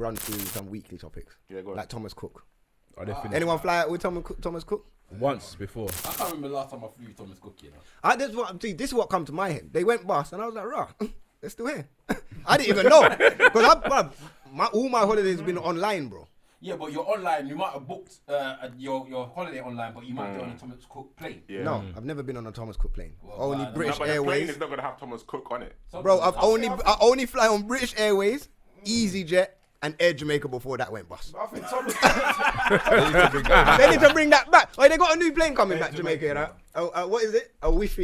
run through some weekly topics. Yeah, go on. Like Thomas Cook. Anyone fly out with Thomas Cook? Once before. I can't remember the last time I flew with Thomas Cook, you know. This is what come to my head. They went bust, and I was like, rah, they're still here. I didn't even know. Because all my holidays have been online, bro. Yeah, but you're online. You might have booked your holiday online, but you might be on a Thomas Cook plane. Yeah. No, I've never been on a Thomas Cook plane. Well, only British But the plane Airways. is not gonna have Thomas Cook on it. Bro, I only fly on British Airways, EasyJet, and Air Jamaica before that went bust. I think Thomas. They need to bring that back. Oh, they got a new plane coming back to Jamaica, you know? What is it? A Wi-Fi,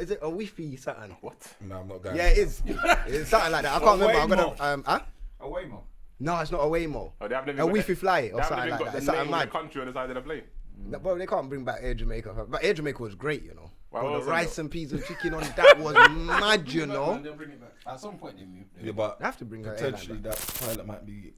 is it a Wi-Fi something? What? No, I'm not going. Yeah, it is. It's something like that. I can't remember. I'm gonna, A Waymo. No, it's not a Waymo. Oh, they haven't even A got Wi-Fi fly They or haven't something even like got that. the It's name something of the mad. country on the side of the plane. No, bro, they can't bring back Air Jamaica. But Air Jamaica was great, you know. Why Bro, the wasn't rice it? and peas and chicken on that was mad, you know. They'll bring it back. At some point, they move. Yeah, but I have to bring her potentially that pilot might be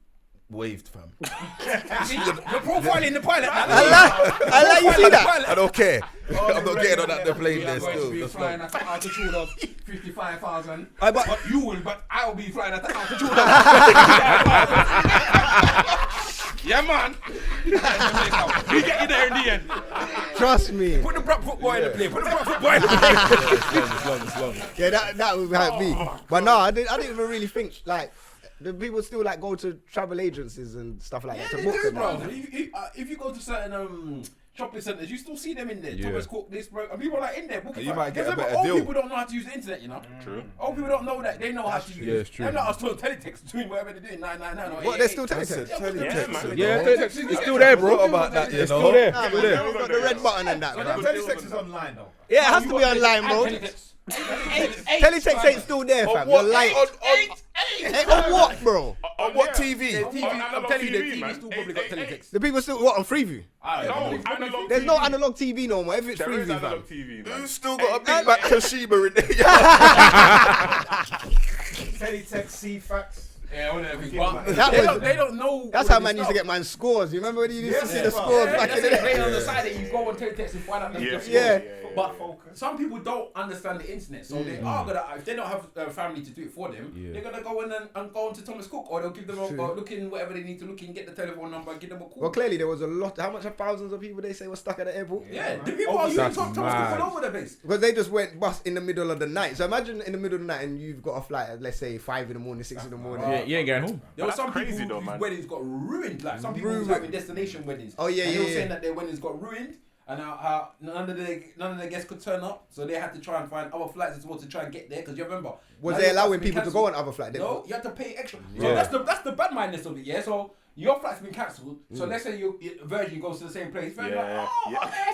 waived, fam. You're profiling the pilot. I like you see that. I don't care. I'm not getting on that plane there We are going to still. be That's flying not. at an altitude of 55,000. but- But you will, but I will be flying at an altitude of Yeah, man. We get you there in the end. Trust me. Put the prop football in the play. Put the prop football in the play. It's long. Yeah, that would have me. But no, I didn't even really think like the people still like go to travel agencies and stuff like that to They book do, them. bro. If you go to certain shopping centres, you still see them in there. Yeah. Thomas Cook, this, bro. And people are like in there booking. You might get a Because better old deal. people don't know how to use the internet, you know. True. Old people don't know that. They know how to use it. Yeah, it's true. They're not still teletext doing whatever they're doing. 999 or What, they're still 888. teletext? Yeah, man. Yeah, it's still there, bro. What about that? It's still there. Nah, man, they've got the red button and that, So bro. that teletext is online though. Yeah, it has to be online, bro. Teletext ain't still there, fam. You're lying. On what, bro? On what TV? I'm telling you, the TV still probably got teletext. The people still what on Freeview? No, analog There's no TV. analog TV no more. Everything's There is Freeview, fam. analog TV, man. Who's still got a big back Toshiba in there? Teletext, C-Fax. Yeah, all that thing. That was- They don't know. That's what how it man is used to now. get man scores. You remember when you used to see Yeah, the bro. scores Yeah, back that's in the it. They day? on the side that you go on teletext and find out the Yeah. scores. Yeah. But some people don't understand the internet, so they are gonna. If they don't have a family to do it for them, they're gonna go in and go on to Thomas Cook, or they'll give them look in whatever they need to look in, get the telephone number, give them a call. Well, clearly there was a lot. How much of thousands of people they say were stuck at the airport? Yeah, the people are using That's Thomas Cook mad. all over the place. Because they just went bust in the middle of the night. So imagine in the middle of the night and you've got a flight at, let's say, 5 in the morning, 6 in the morning. Yeah, you ain't going home. There were That's some crazy people though, whose man. weddings got ruined. Like some people who was Ruined. having destination weddings. Oh, yeah, and yeah, they were yeah. saying that their weddings got ruined, and none of the guests could turn up, so they had to try and find other flights as well to try and get there. Because you remember, Was now they your allowing flight's been people to cancelled. go on other flights? No, you had to pay extra. Yeah. So that's the bad mindness of it. Yeah. So your flight's been cancelled. So let's say Virgin goes to the same place. Virgin Yeah, like, oh, yeah. hey.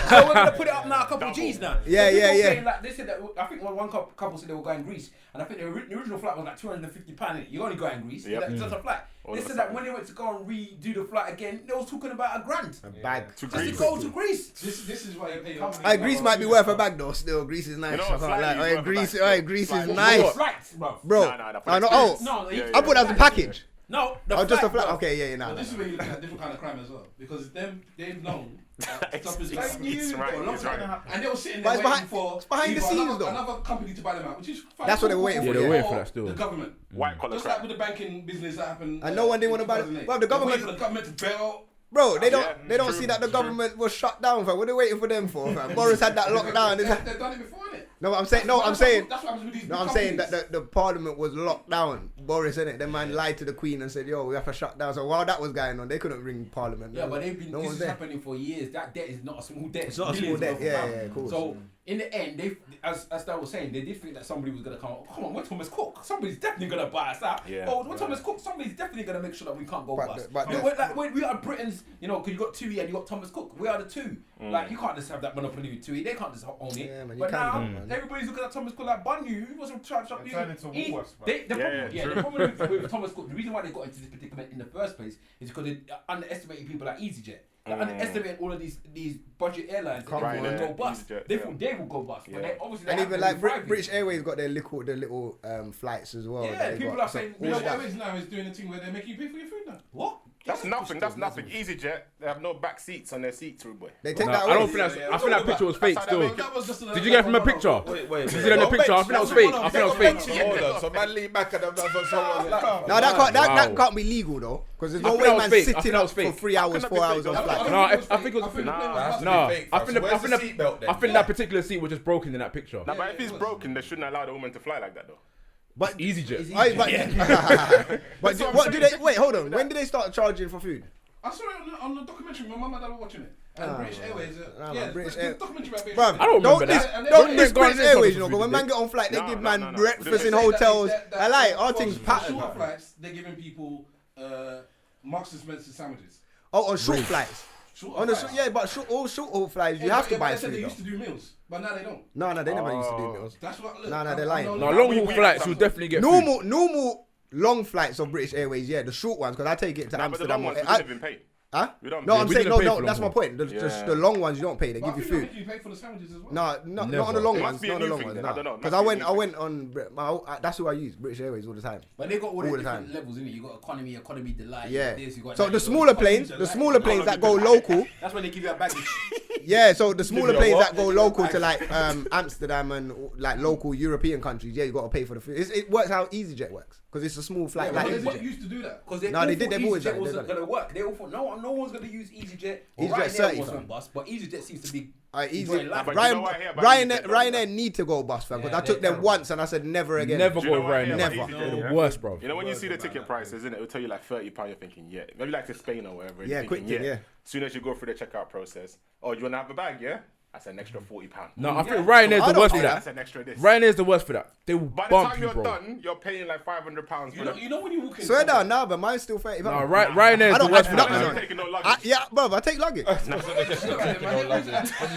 So we're gonna put it up now a couple of G's now. Yeah, So people yeah, yeah. saying, like, they said that I think one couple said they were going Greece, and I think the original flight was like £250. You only go in Greece. Yep. That's a flight. They said that when they went to go and redo the flight again, they was talking about £1,000 A bag. To just to Greece. go to Greece. This is why you pay your Hey, Greece might be worth a bag though. Still, Greece is nice. You know I what, can't slightly lie. worth Hey, a Greece, bag hey, still. Greece is Slightly. nice, Flights, bro. bro. Nah, I know. that's Oh, No, Yeah, I put that as a yeah, package. No, the Oh, just a flight, flat. bro. Okay, yeah, nah. But this is where you look at a different kind of crime as well, because they've known stuff is it's right, for a long it's time, right. and they were sitting But there it's waiting behind- it's for behind the either scenes, though. another company to buy them out, which is fine. That's what they were waiting for, Yeah, they were yeah. waiting for that still. The government. White collar Just like crime. with the banking business that happened. And no one didn't want to buy it. 2008. Well, the They're government- waiting for the government to bail. Bro, they don't Yeah, see true, that the true. government was shut down, fam. What are they waiting for them for, fam? Boris had that lockdown. They've done it before, innit? No, I'm saying That's what happens with these No, I'm big saying companies. that the parliament was locked down. Boris, innit? The man lied to the Queen and said, yo, we have to shut down. So while that was going on, they couldn't ring parliament. Yeah, but they've been. No This one's is there. happening for years. That debt is not a small debt. It's not a small Billions debt. worth of Yeah, pounds. yeah, of course. So in the end, they, as Stan was saying, they did think that somebody was gonna come. Come on, we're Thomas Cook. Somebody's definitely gonna buy us out. Yeah. Oh, we're Thomas Cook. Somebody's definitely gonna make sure that we can't go But bust. the- but the- We're like, we are Britain's. You know, because you got TUI and you got Thomas Cook. We are the two. Like you can't just have that monopoly with TUI. They can't just own it. Yeah, man, you but can now do it, man. everybody's looking at Thomas Cook like bun you. He wasn't trying to shop you. turned into He- Woolworths, bro. they- the problem- Yeah, yeah, true. the problem with Thomas Cook, the reason why they got into this predicament in the first place is because they underestimated people like EasyJet. They underestimated all of these budget airlines that Right, they would yeah, go bust. EasyJet, They yeah. thought they would go bust, but Yeah. they obviously And they even have like to thrive. British Airways got their little flights as well. Yeah, that they people got. are saying, So You know all what that- it is now is doing a thing where they make you pay for your food now. What? That's nothing. That's nothing. EasyJet, they have no back seats on their seats, rude boy. They take No, that I away. don't think that's. I think that picture was fake That's how still. they That was just Did you get it from a picture? Wait. Did you see that in the picture? I think that was fake. I think that was fake. Hold on, so man lean back and that's what someone's like. No, that Wow. can't be legal though, because there's I no think way that was man fake. I sitting think that up was for fake. 3 hours, 4 hours on fake? flight. No, I think it was. Has to No, be fake, I fam. think So where's the the seatbelt then? I think that particular seat was just broken in that picture. Nah, but if he's broken, they shouldn't allow the woman to fly like that, though. But EasyJet. but what do they? Wait, hold on. When did they start charging for food? I saw it on the documentary. My mum and dad were watching it. And British Airways. British British documentary about British Bruv, Airways. I don't remember that. And they- Don't and diss they- British Gone Airways, in you know, but when man get on flight, they No, give no, man no, no. breakfast They in say hotels. that- I like, that- all for things pattern. short flights, they're giving people Marks and Spencer sandwiches. Oh, on short flights. Short On the flights. but all short haul flights, you Yeah, have but- to yeah, buy but they said food they though. used to do meals, but now they don't. No, they never used to do meals. That's what. Look, No, they're lying. No, long haul flights, you'll definitely get food. Normal long flights of British Airways, yeah, the short ones, because I take it to Nah, but the Amsterdam. long ones, we I- didn't even pay. Huh? We don't No, pay. I'm We saying didn't pay no. for That's long my point. Yeah. The long ones you don't pay; they But I give you think they're food. making you pay for the sandwiches as well. No, not Never. on the long It ones. must be a Not on the new long thing ones. then. I don't know. Because Must be a I new went on. That's who I use, British Airways all the time. But they got all All the the different time. levels in it. You got economy delight. Yeah. This, you got So that, the you got smaller economy planes, the delight. smaller planes that go local. That's when they give you a baggage. Yeah, so the smaller you a planes what? that go local to like Amsterdam and like local European countries, yeah, you got to pay for the food. It works how EasyJet works because it's a small flight But like they EasyJet. used to do that. Because No, they did. They've always done EasyJet it. wasn't going to work. They all thought no one's going to use EasyJet. Or EasyJet Ryanair 30, wasn't fam. bust, but EasyJet seems to be Easy. enjoying life. But you know what I hear about EasyJet, Ryanair need to go bust, fam, because Yeah, I took they're them terrible. once and I said never again. Never Do you go know what I right hear now. about Never. EasyJet, The yeah? worst, bro. You know when you see the ticket prices, isn't it? It'll tell you like £30. You're thinking, yeah, maybe like to Spain or whatever. and Yeah, you're quick thinking, thing, yeah. As soon as you go through the checkout process, oh, do you want to have a bag? Yeah, that's an extra £40. No, I think I Ryanair's the don't worst pay for that. that. That's an extra this. Ryanair's the worst for that. They will By the bump time you, you're bro. done, you're paying like £500 for You know when you walk in. Swear down, nah, but mine's still 30. No, fam. Ryanair's I the don't worst have for that. nothing man. on it. taking no luggage. Yeah, bro, I take luggage. This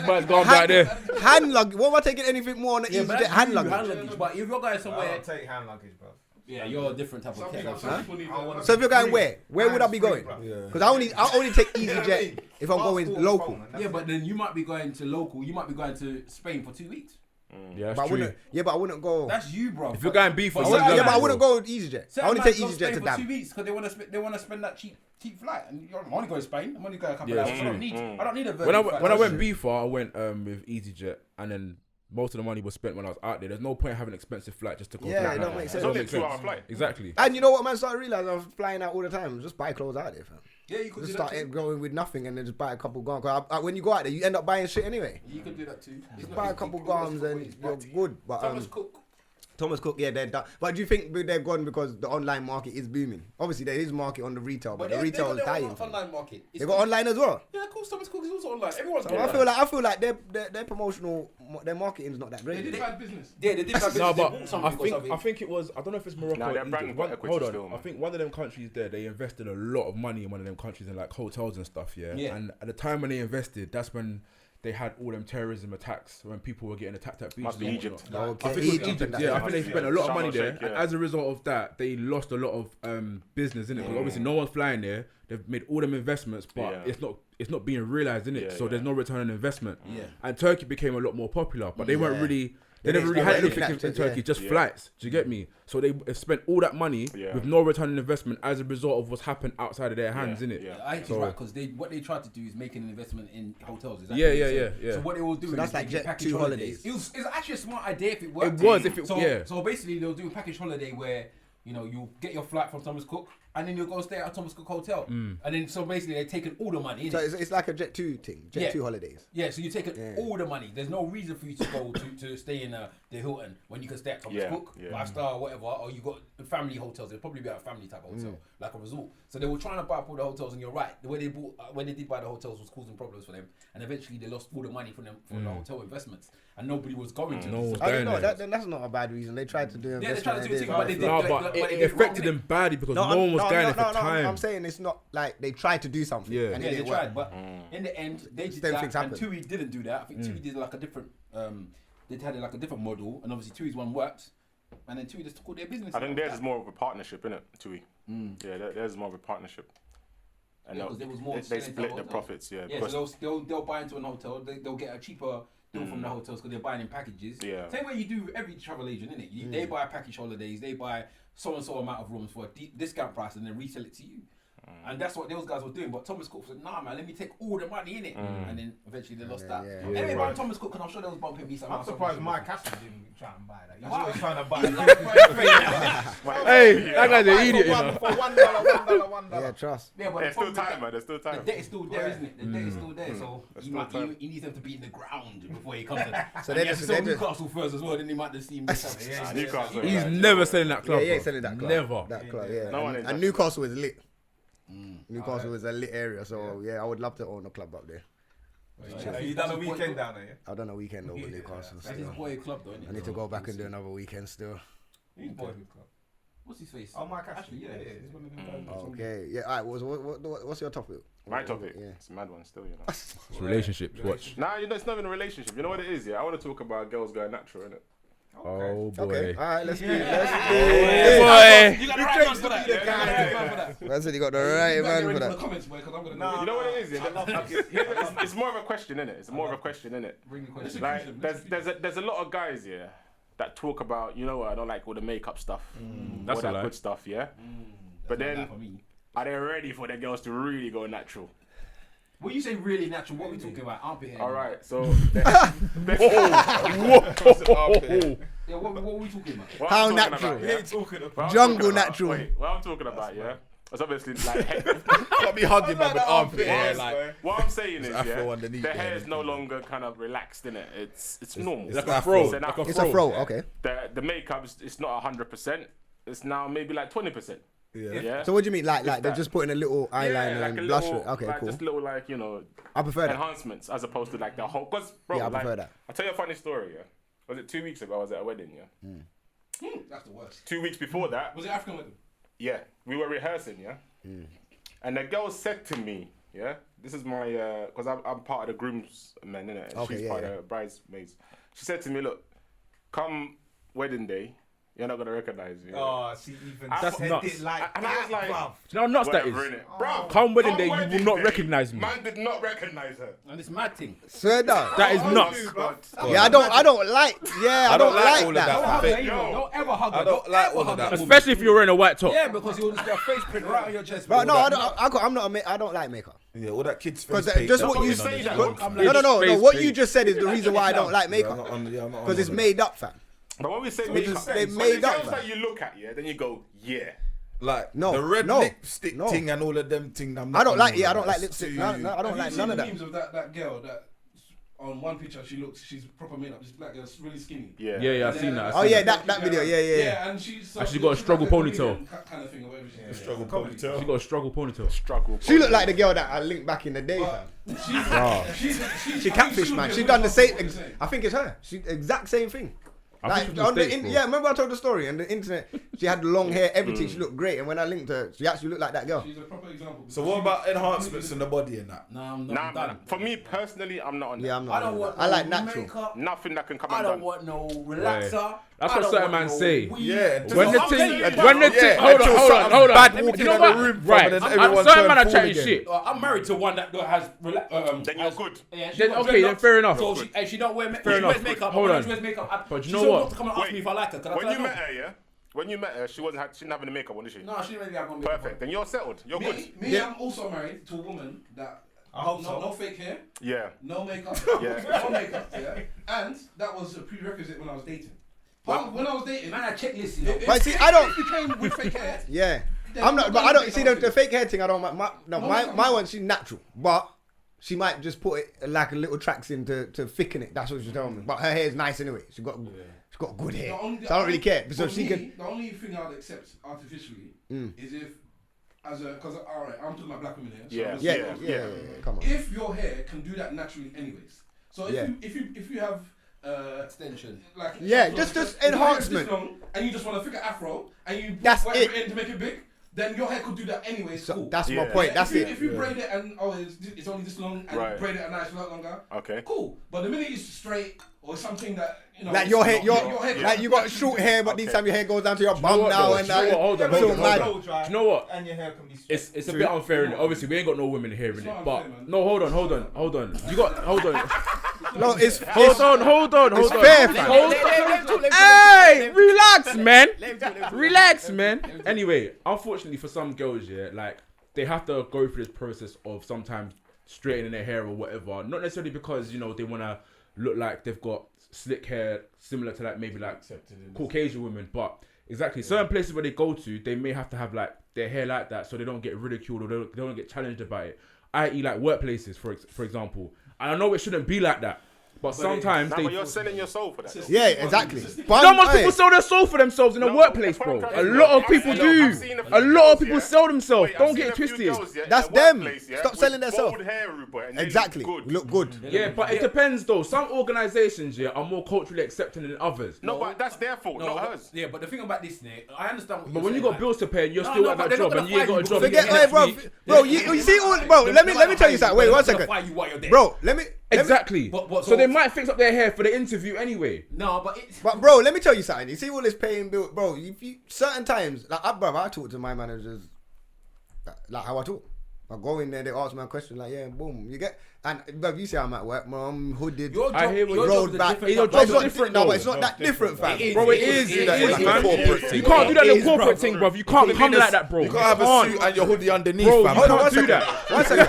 man's gone back there. Hand luggage. What am I taking anything more on the EasyJet? Hand luggage. But if you're going somewhere, take hand luggage, bro. yeah, you're a different type of Some cat. people need So if you're going where would I be going? Because I only take EasyJet if I'm going local. Yeah, but then you might be going to local. You might be going to Spain for 2 weeks. Yeah, But I that's true. wouldn't. Yeah, but I wouldn't go. That's you, bro. If you're going beef for But you certain Yeah, but I man- wouldn't go with EasyJet. I only take EasyJet to Spain for 2 Dam. weeks because they want to spend that cheap flight. And I'm only going to Spain. I'm only going a couple Yeah, of that's hours. true. I don't need a When I flight. went beefer, I went with EasyJet, and then most of the money was spent when I was out there. There's no point having an expensive flight just to go. Yeah, fly. it don't make sense. It's Don't only a make sense. 2-hour flight. Exactly. And you know what, man? Started realizing I was flying out all the time. Just buy clothes out there, fam. Yeah, you could Just do that start too. going with nothing and then just buy a couple garms. 'Cause when you go out there, you end up buying shit anyway. You could do that too. Just buy a couple garms and you're good. But Thomas Cook. Thomas Cook, yeah, they're done. But do you think they're gone because the online market is booming? Obviously, there is market on the retail, but the they retail got is their dying. own fam. online market. They got online as well. Yeah, of course. Thomas Cook is also online. Everyone's So got I feel like their promotional, their marketing's not that They did great. bad business. Yeah, they did have No, business. but They bought something or something. I think it was. I don't know if it's Morocco. Nah, or their Egypt. brand got equity Hold on. still, man. I think one of them countries there, they invested a lot of money in one of them countries in like hotels and stuff. Yeah. Yeah. And at the time when they invested, that's when they had all them terrorism attacks when people were getting attacked at beaches. Must be and Egypt. whatnot. Okay, I think it was Egypt Egypt. and that. Yeah, I think they spent a lot of Sharm money el there, Sheikh, and yeah. as a result of that, they lost a lot of business in it. Because obviously, no one's flying there. They've made all them investments, but Yeah. it's not being realised in it. Yeah, so yeah. there's no return on investment. Yeah. And Turkey became a lot more popular, but they weren't Yeah. really. They They never really didn't had spend anything anything in to- Turkey, just Yeah. flights. Do you get me? So they have spent all that money Yeah. with no return on investment as a result of what's happened outside of their hands, Yeah, innit? yeah. I think So- he's right because what they tried to do is making an investment in hotels. Is Yeah, yeah. So what they will do So is that's like making Jet package 2 holidays. holidays. It's actually a smart idea if it worked. It was, if it- so, yeah. So basically they'll do a package holiday where you get your flight from Thomas Cook and then you'll go stay at a Thomas Cook hotel. And then so basically they're taking all the money. So innit? it's like a Jet 2 thing, Jet Yeah. 2 holidays. Yeah, so you're taking all the money. There's no reason for you to go to stay in the Hilton when you can stay at Thomas Yeah, Cook, yeah. 5-star or whatever, or you got family hotels. They'll probably be a family type hotel, like a resort. So they were trying to buy up all the hotels, and you're right. The way they bought, when they did buy the hotels was causing problems for them, and eventually they lost all the money from them from the hotel investments, and nobody was going to. No one was I don't going know. there. That's not a bad reason. They tried to do Yeah, they investment. tried to do and it, but they did. No, But but they it did it wrong, affected innit? them badly because No, no one was going there for time. I'm saying it's not like they tried to do something. Yeah. and Yeah, it they didn't work. tried, but in the end, they did Same that, things and happen. TUI didn't do that. I think TUI did like a different. They had like a different model, and obviously TUI's one worked, and then TUI just took all their business. I think theirs is more of a partnership, innit, TUI? Yeah, theirs is more of a partnership. And Yeah, 'cause there was more they selling to split the hotels. profits, yeah. Yeah, because- so they'll buy into an hotel. They'll get a cheaper deal from the hotels because they're buying in packages. Yeah. Same way you do with every travel agent, innit? They buy package holidays. They buy so and so amount of rooms for a discount price and then resell it to you. And that's what those guys were doing. But Thomas Cook said, nah, man, let me take all the money in it. And then eventually they lost that. Anyway, about Thomas Cook, and I'm sure they was bumping me somehow. I'm surprised Mike Castle didn't try and buy that. He's Why? always trying to buy it. Hey, that guy's an idiot, you know. For $1. Yeah, trust. Yeah, but There's still time, man. There's still the time. debt is still there, isn't it? The debt is still there, so he needs them to be in the ground before he comes in. So And they he has just- to sell they just- Newcastle first as well, then he might just see him. Newcastle. He's never selling that Yeah, club. he ain't bro. selling that club. Never. That club, yeah. No one And, ain't and touched Newcastle is lit. Newcastle is a lit area, so yeah, I would love to own a club up there. You done a weekend down there, yeah? I've done a weekend over Newcastle. That's his Still. boy club, though, isn't it? I need to go back and do another weekend still. Who's boyhood club? What's his face? Oh, Mike Castle. Actually, yeah. He's one of them guys. Okay, yeah. All right, what's your topic? My topic. Yeah. It's a mad one still, you know. It's relationships. Watch. Nah, you know, it's not even a relationship. You know what it is, yeah? I want to talk about girls going natural, innit? Oh boy. Okay, all right, let's do it. Boy. You got the right man for that. That's it. You got the right man for The that. comments, boy, because I'm gonna You know what it is, yeah? It's more of a question, innit? It's more of a question, innit? bring the question. Like, there's a lot of guys, yeah, that talk about, you know what, I don't like all the makeup stuff, That's all a that lie. good stuff, yeah? But then, are they ready for the girls to really go natural? When you say really natural, what are we talking about? Armpit hair. All right, so Yeah, what are we talking about? what How I'm talking natural? about, We yeah? ain't talking about. What I'm Jungle talking about- natural. Wait, what I'm talking about, yeah? It's obviously like Got me hugging man with armpit hair, like what I'm saying is, afro yeah, underneath the there hair and is no longer kind of relaxed in it. It's normal. it's like a fro. So now- Like a It's a fro. Okay. the makeup it's not 100%. It's now maybe like 20%. Yeah. So what do you mean? Like they're that. just putting a little eyeliner like and a blush? little, Okay, like cool. Just little like, you know, I prefer that. enhancements as opposed to like the whole. Cause bro, Yeah, I like, prefer that. I'll tell you a funny story. Yeah, was it 2 weeks ago? I was at a wedding. Yeah, That's the worst. 2 weeks before that. Was it African wedding? Yeah, we were rehearsing. Yeah, and the girl said to me, yeah, this is my because I'm part of the groomsmen, innit? And Okay, she's yeah, part yeah. of the bridesmaids. She said to me, look, come wedding day, you're not gonna recognize me. Oh, she even That's said nuts. it like And I was like, bruv. Do you know how nuts that is? whatever, innit? Bro, Come wedding day, you will not recognise me. Man did not recognize her. And it's mad thing. Swear down. That is nuts. Yeah, I don't like. Yeah, I don't like all of that. that. Don't ever hug her. I don't like all of that. woman. Especially if you're wearing a white top. Yeah, because you'll just get a face print right on your chest. But no, I'm not. I don't like makeup. Yeah, all that kids Because face paint. just that's what you putting on say the that. show. No. What you just said is the reason why I don't like Yeah, I'm makeup. not on- yeah, I'm not on Because it's all made up, fam. But when we say They makeup, just- they when made the up, girls man. that you look at, yeah, then you go, yeah. Like No, the red no, lipstick no. thing and all of them thing. I'm I not don't on like. all Yeah, I of don't that. like It's lipstick. too- No, I don't Have like you none seen of the that. memes of that girl that on one picture she looks, she's proper made up, this black girl, really skinny. Yeah. Yeah, I've seen that. Oh yeah, that video. Yeah. And she's And she's got a struggle ponytail. kind of thing or whatever she is. Struggle She ponytail. got a struggle ponytail. Struggle. She looked like the girl that I linked back in the day, fam. She catfished, man. She done the same. I think it's her. She exact same thing. I think Like, she was on the States, bro. yeah, remember I told the story on the internet. She had long hair, everything. She looked great, and when I linked her, she actually looked like that girl. She's a proper example. So what about enhancements in the body and that? Nah, I'm Nah, not man. done. For me personally, I'm not on that. Yeah, I'm not. I don't want I no like natural. makeup. Nothing that can come I and don't done. want no relaxer. That's I what don't certain want man no say. weed. Yeah, When the just- thing, yeah, when the yeah, thing, hold until on. something bad You walking know in what? the room, Right, then I'm everyone certain turn man are full chatting again. shit. I'm married to one that has Then you're good. Yeah, Then, okay, then fair enough. So she don't wear Fair she wears enough. makeup. Hold When on. she wears makeup, But you she's know still what? not to come and ask Wait, me if I like her. Can I When tell you her met her, yeah. When you met her, she didn't have any makeup on, did she? no? No, she didn't really have one makeup. Perfect. Then you're settled. You're good. Me, I'm also married to a woman that no fake hair, Yeah. no makeup, Yeah. no makeup, yeah. And that was a prerequisite when I was dating. When I was dating, Man, I checklist, you know. But see, I don't. If you came with fake hair, Yeah, then I'm not. I'm But I gonna don't make see something. the fake hair thing. I don't. My no. one, she's natural, but she might just put it like a little tracks in to thicken it. That's what she's telling me. But her hair is nice anyway. She's got good hair, so I don't really care. So for she me, can. The only thing I'd accept artificially is if, because alright, I'm talking about black women here. So I'm just Yeah, saying, yeah. Come on. If your hair can do that naturally, anyways. So if you have Extension. like Yeah, just if your hair is this enhancement. long and you just want to figure afro and you That's put it. whatever in to make it big, then your hair could do that anyways. So Cool. that's my Yeah. point. That's If you it. braid it and it's only this long and Right. you braid it a nice lot longer, Okay. cool. But the minute it's straight or something that Like your hair, hair like you got short hair, but this Okay. time your hair goes down to your know bum what, now though? and Do you know what? Hold on, so hold on, mad. hold on. Do you know what? And your hair can be It's a bit unfair in it. Obviously, we ain't got no women here in It's it. not But unfair, man. no, hold on. You got hold on. No, it's Hold on. It's fair, fam. Hey, relax, man. Relax, man. Anyway, unfortunately for some girls, yeah, like they have to go through this process of sometimes straightening their hair or whatever. Not necessarily because, you know, they want to look like they've got slick hair similar to like maybe like Caucasian women, but exactly certain places where they go to, they may have to have like their hair like that so they don't get ridiculed or they don't get challenged about it. I.e. like workplaces, for example. And I know it shouldn't be like that. But sometimes but you're selling your soul for that. though. Yeah, exactly. Not much people sell their soul for themselves in the workplace, bro. A lot of people do. A lot of people sell themselves. Don't get it twisted. That's them. Stop selling their soul. Exactly. Look good. Yeah, but it depends though. Some organisations, are more culturally accepting than others. No, but that's their fault, not hers. Yeah, but the thing about this, Nick, I understand what But you're when you saying, got bills to pay, you're still at that job, and you ain't got a job. Forget, hey, bro, you see all, bro. Let me tell you something. Wait, 1 second, bro. Let me. Exactly. But So they might fix up their hair for the interview anyway. No, but it's... But bro, let me tell you something. You see all this paying bill, bro. Certain times, like, I talk to my managers, like how I talk. I go in there, they ask me a question, like, yeah, boom, you get. And bro, you see I'm at work, I'm hooded. I hear what rolled back. Your job's different, no, though. but it's not that different, fam. Bro, it is, man. corporate You can't do that in the corporate thing, bro. You can't come like that, bro. You can't have a suit and your hoodie underneath, Bro, fam. you can't do that. 1 second.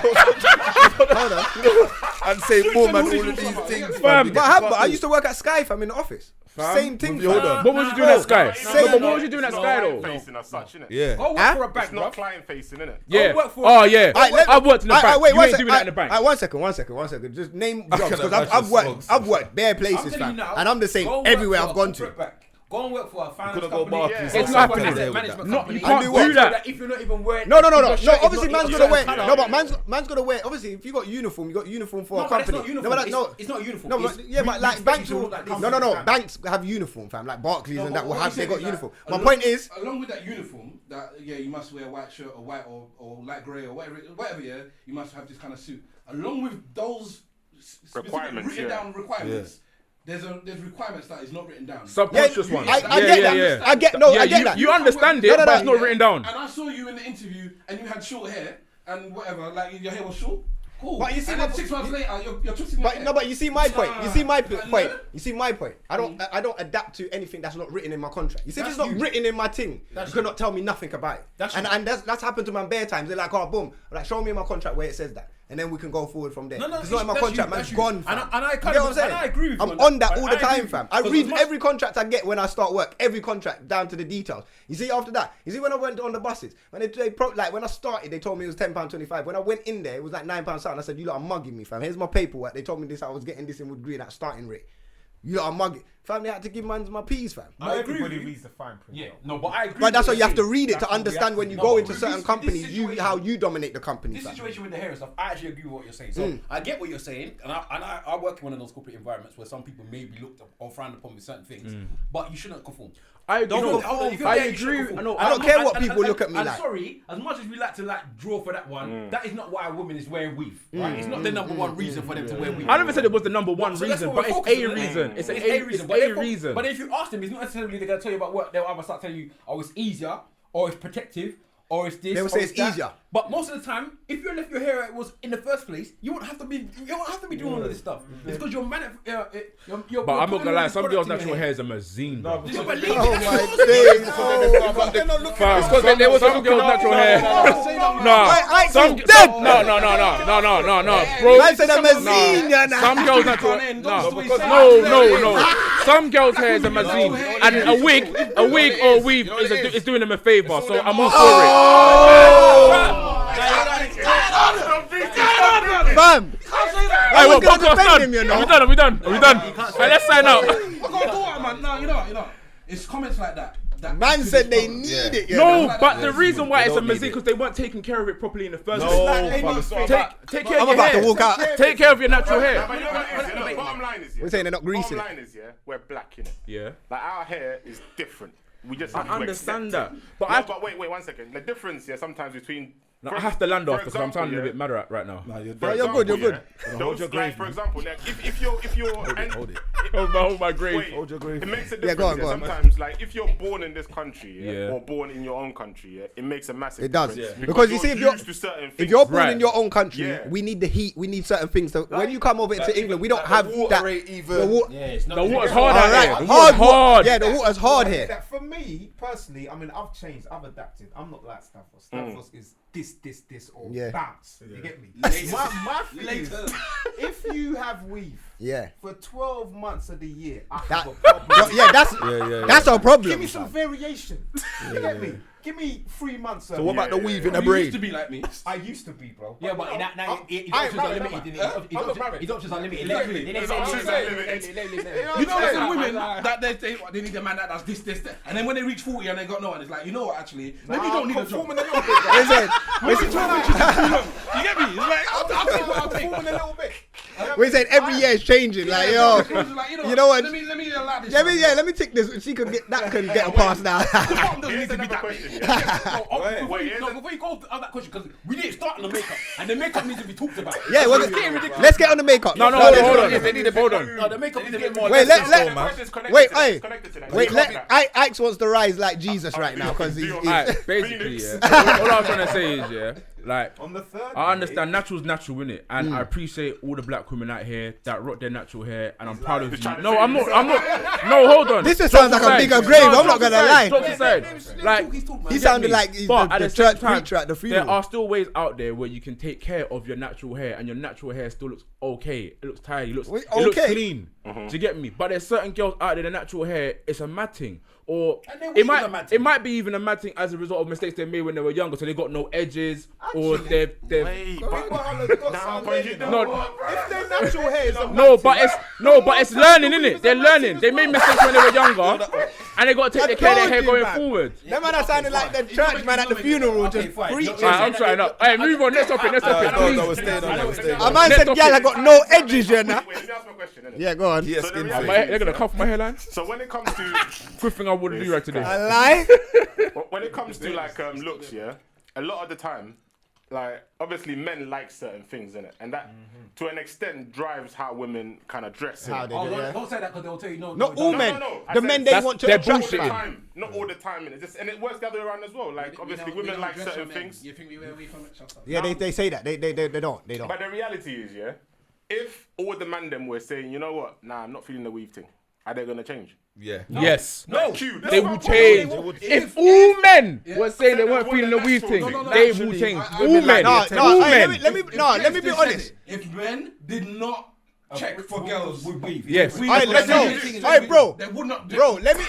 Hold on. And say boom and all of these things, Fam. But I used to work at Sky, fam, in the office. Same thing. Hold on. What was you doing at Sky? Same- No, but what was you doing at Sky, though? Facing as such, innit? Yeah. Go work Huh? for a It's bank, not bro. client facing, innit? Yeah. work for- Oh, yeah. I've worked in the bank. Wait, You ain't doing that in the bank. 1 second. Just name jobs, can because imagine I've worked bare I'm places, telling you fam. now, And I'm the same go work everywhere for I've a gone to. corporate bank. Go and work for a finance Could've got company. Barclays. It's or not something happening. like that. Management No, company. you can't And do that. If you're not even wearing... No. if your shirt is Obviously, not man's even gonna wear. colour. No, but man's gonna wear. Obviously, if you got uniform, you got uniform for No, a but it's company. not uniform. It's not uniform. No, It's but yeah, but like respect banks you will. look like No. companies, fam. Banks have uniform, fam. Like Barclays No, and but that will what have. I'm They saying got is that uniform. My along- point is. along with that uniform, that you must wear a white shirt or white or light grey or whatever. Yeah, you must have this kind of suit. Along with those specific Requirements, written yeah. down requirements. There's requirements that is not written down. Subconscious Yeah, ones. I get that. I get that. You understand it, No, but it's not written down. And I saw you in the interview, and you had short hair and whatever. Like your hair was short. Cool. But you see and my- then 6 months later, you're twisting your hair. But you see my point. You see my point. no. You see my point. I don't adapt to anything that's not written in my contract. You see, if it's That's not you. written in my thing, That's you cannot tell me nothing about it. That's and you. and that's happened to my bare times. They're like, oh boom, like show me in my contract where it says that, and then we can go forward from there. No, It's not in my that's contract, you, man. that's It's you. gone. Fam. And I You kind get of, what I'm saying? and I agree with you. I'm on that all the I agree time, with fam. you. I 'Cause read as much- every contract I get when I start work. Every contract down to the details. You see, after that, you see when I went on the buses, when when I started, they told me it was £10.25. When I went in there, it was like £9 something. I said, you lot are mugging me, fam. Here's my paperwork. They told me this. I was getting this in Wood Green at starting rate. You lot are mugging. Fam, they had to give my peas, fam. I agree with Everybody you. reads the fine print. Yeah, though. no, but I agree. But that's why with you have to saying. read it That's to what we understand have when to you do. go No, into but certain this companies, situation- how you dominate the company, This fam. situation with the hair and stuff, I actually agree with what you're saying. So I get what you're saying, and I work in one of those corporate environments where some people may be looked up or frowned upon with certain things, but you shouldn't conform. I Don't agree. conform. If you're I there, you shouldn't agree. conform. No, I don't And- care and- what and- people and- look at me and like. Sorry, as much as we like to draw for that one, that is not why a woman is wearing weave. Right? It's not the number one reason for them to wear weave. I never said it was the number one So that's reason, what but we're it's focusing a on. reason. It's But a reason. But if you ask them, it's not necessarily they're gonna tell you about work. They'll either start telling you, oh, it's easier, or it's protective, or it's this. They will or say it's that. easier. But most of the time, if you left your hair it was in the first place, you won't have to be doing all of this stuff. It's because you're But I'm not gonna lie, some girls' natural hair is a mazine. bro. You believe Oh it, my that's days. Fam, it's because there was some girls' natural hair. I Some dead. No, bro. Man said I'm a senior now. Some girls natural no. Some girls' hair is a mazine, and a wig or weave is doing them a favor. So I'm all for Fam. Hey, was what gonna podcast defend done? him, you know. Are we done? Hey, let's sign out. I can't do it, man. No, you know. It's comments like that. Man said they need it. You No, know? but the reason why it's a don't need mazine because they weren't taking care of it properly in the first No, place. fam, it's not Take care of I'm your about hair. to walk out. Take care of your natural hair. But you know what it is, yeah? Look, bottom line is, yeah. We're saying they're not greasing Bottom it. line is, yeah, we're black in it. Yeah. Like our hair is different. We just I have to understand accept that, it. but No, but wait 1 second. The difference, yeah, sometimes between. No, I have to land for off because I'm example, sounding a yeah, bit mad right now. Nah, you're For Yeah, dead. you're good, example, you're good. yeah, Hold your like, grave, for man. example, like if you're Hold it. Hold my grave. Wait, Hold your grave. it makes a Yeah, difference. go on, yeah. go on. Sometimes, like, if you're born in this country, yeah, Yeah. or born in your own country, yeah, it makes a massive It does. difference. Yeah. Because you see, used to certain if things. you're born Right. in your own country, Yeah. we need the heat. We need certain things. So when you come over into England, we don't like have the water that. rate even. The water, Yeah, it's not. The water's it's hard all out right, here. The hard, water's hard. Yeah, the water's hard here. That for me personally, I mean, I've changed, I've adapted. I'm not like Stavros. Stavros is this, or Yeah. bounce. You get me? Later. My thing is, Later. if you have weave Yeah. for 12 months of the year, I That, have a problem. yeah, that's that's our problem. Give me some variation. You get me? Give me 3 months. So what about the weave in the You used to brain? be like me. I used to be, bro. Yeah, but now his I options ain't are married, limited. am I? His options are limited. Exactly. His options are limited. You know, there's some women that they need a man that does this, and then when they reach 40 and they got no one, it's like, you know what? Actually, maybe you don't need a job. Conforming a little bit, bro. You get me? It's like I'll take what I'll take. Conforming a little bit. We said every year is changing. Like yo, you know what? Let me allow this. let me take this. She could get that. Can get a pass now. Doesn't need Here's to be another that question. big. Yeah. Before you go on that question, because we didn't start on the makeup, and the makeup needs to be talked about. Yeah, So well, it's getting ridiculous. let's get on the makeup. No, let's- hold on. They need to hold on. No, the makeup is getting more. Wait, The let question's connected wait, to that. hey, It's connected to that. wait. You Let can't be Ike's wants to rise like Jesus right now because he's. Alright, basically, Phoenix. yeah. All I'm trying to say is, yeah, like, On the third I day, understand natural's natural, innit? And I appreciate all the black women out here that rock their natural hair, and I'm proud of you. trying to No, say I'm this. not. No, hold on. This just sounds like a bigger grave. I'm not gonna lie. Jokes aside, like, He sounded like he's but the at the church same time, preacher at the there funeral. are still ways out there where you can take care of your natural hair, and your natural hair still looks okay. It looks tidy. It looks Wait, it looks okay? clean. Do you get me? But there's certain girls out there, the natural hair, it's a mad thing. Or And then it weave is a mad might thing. it might be even a mad thing as a result of mistakes they made when they were younger, so they got no edges, or they've Wait, but nah, but you don't. no. if their natural hair is a No, but it's learning, innit? They're learning. They made mistakes when they were younger, and they got to take care of their hair going forward. That man, I sounded like the church man at the funeral, Okay, just fine. preaching. Alright, I'm trying up. Hey, move on. Next topic. No, we're staying on that. We're staying A on man Next said, topic. "Girl, I got no edges, you know." Wait, let me ask my question. innit? Yeah, go on. Yeah, So skin the face. reality- They're gonna cuff my hairline. So when it comes to Good thing I wouldn't do that today. A lie. when it comes to like looks, yeah, a lot of the time, like obviously men like certain things in it, and that to an extent drives how women kind of dress. How innit? they Oh, do, yeah. don't say that because they'll tell you no. Not no, all no. men. I The said men they that's- want to they're attract. all the bullshitting. time, not all the time, and it works the other way around as well. Like obviously women like certain things, You think we wear weave from it? Shut up. Yeah, they say that. They don't. They don't. but the reality is, yeah, if all the man them were saying, you know what, nah, I'm not feeling the weave thing, are they gonna change? Yeah. Yes. No, Q, They will change. If all men were saying they weren't feeling the weave thing, No, they will change. All men. No, All hey, men. let me be honest. If men did not check for girls with weave. Yes. we Alright, would let's not go. do things Alright, that bro. They would not do. Bro, let me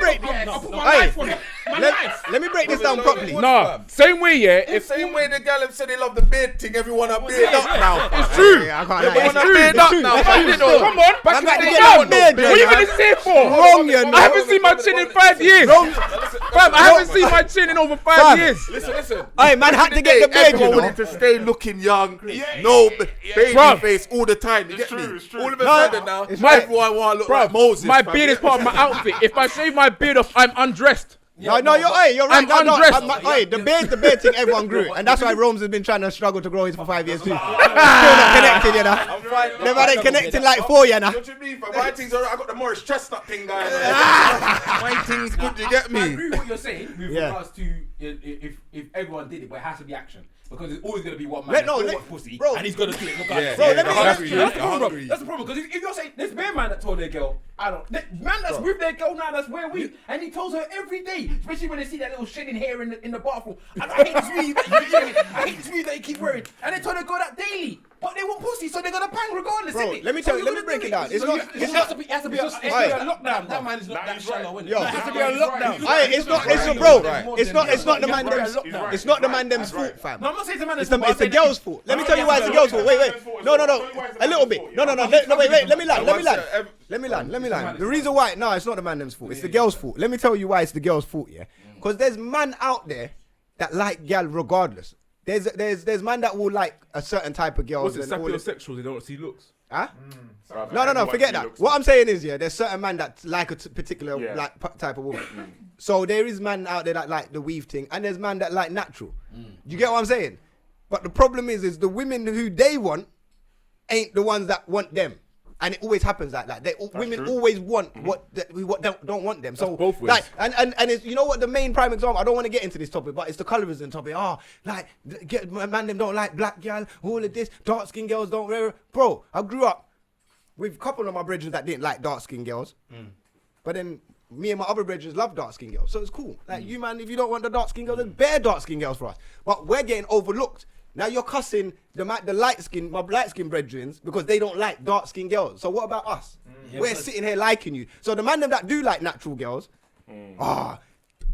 break. I'll put my Hey, life on it. My life. let me break this down properly. Nah, same way, yeah. The If same way the gal have said they love the beard thing, everyone are beard up now. it's true. Yeah, I can't Everyone lie. are beard up now. Come on. Man, got to get Come that on. beard, What you man. gonna say for? Wrong, you know. I haven't seen my chin in 5 years. Fam, I haven't seen my chin in over 5 Fam. years. Listen. Hey, man, had to get the beard, Everyone you know. wanted to stay looking young, no baby Bruv. face all the time. You get true, me? it's true. All of a No, sudden now, it's right. everyone want to look Bro, like Moses. my fam. beard is part of my outfit. If I shave my beard off, I'm undressed. No, you're right. I'm undressed. The beard thing, everyone grew, and that's why Rome's has been trying to struggle to grow his for 5 years too. Still not connected, you know. I'm fine. They've had it connected like 4, you know. What you mean? fam? My thing's alright. I got the Morris Chestnut thing going. My thing's good. You get I me? agree with what you're saying with Yeah. regards to if everyone did it, but it has to be action. Because there's always going to be one man Let- that's no, gonna let- watch pussy, bro. and he's going to do it. Look Yeah, at Bro, yeah, let me- you're that's- hungry, That's the you're problem. hungry. That's the problem. Because if you're saying there's bare man that told their girl, man that's with their girl now, that's where we, and he tells her every day, especially when they see that little shedding hair in the bathroom. And I hate this weave that you're wearing. I hate this weave that you keep wearing. And they told her go that daily, but they want pussy, so they're gonna bang regardless. Bro, innit? let me So tell you. you're Let me gonna break do it down. It's So not. it has to be a lockdown. That man is not that shallow, innit? Yo. It has to be a lockdown. Hey, it's not. It's Right. bro. Right. It's not the man them's. He's right. It's not the He's man right. them's He's right. fault, fam. No, I'm not saying the man It's is the girl's fault. Let me tell you why it's the girl's fault. Wait. No. A little bit. No. Wait. Let me land. Let me land. The reason why, no, it's not the man them's fault. It's the girl's fault. Let me tell you why it's the girl's fault. Yeah, because there's man out there that like gal regardless. There's man that will like a certain type of girls. What's it? and all this- Sapiosexual. They don't see looks. Huh? Bruv, No, everyone forget see that. looks. What I'm saying is, yeah, there's certain man that like a particular Yeah. like type of woman. So there is man out there that like the weave thing, and there's man that like natural. You get what I'm saying? But the problem is the women who they want ain't the ones that want them. And it always happens like that. Women always want what we don't want them. So both ways. like, and it's, you know what, the main prime example, I don't want to get into this topic, but it's the colorism topic. Like man them don't like black girl, all of this, dark skinned girls don't. Bro, I grew up with a couple of my brethren that didn't like dark skinned girls. But then me and my other brethren love dark skinned girls. So it's cool. Like you, man, if you don't want the dark skinned girls, there's bare dark skinned girls for us. But we're getting overlooked. Now you're cussing my light skinned brethren because they don't like dark skinned girls. So what about us? We're sitting here liking you. So the man them that do like natural girls,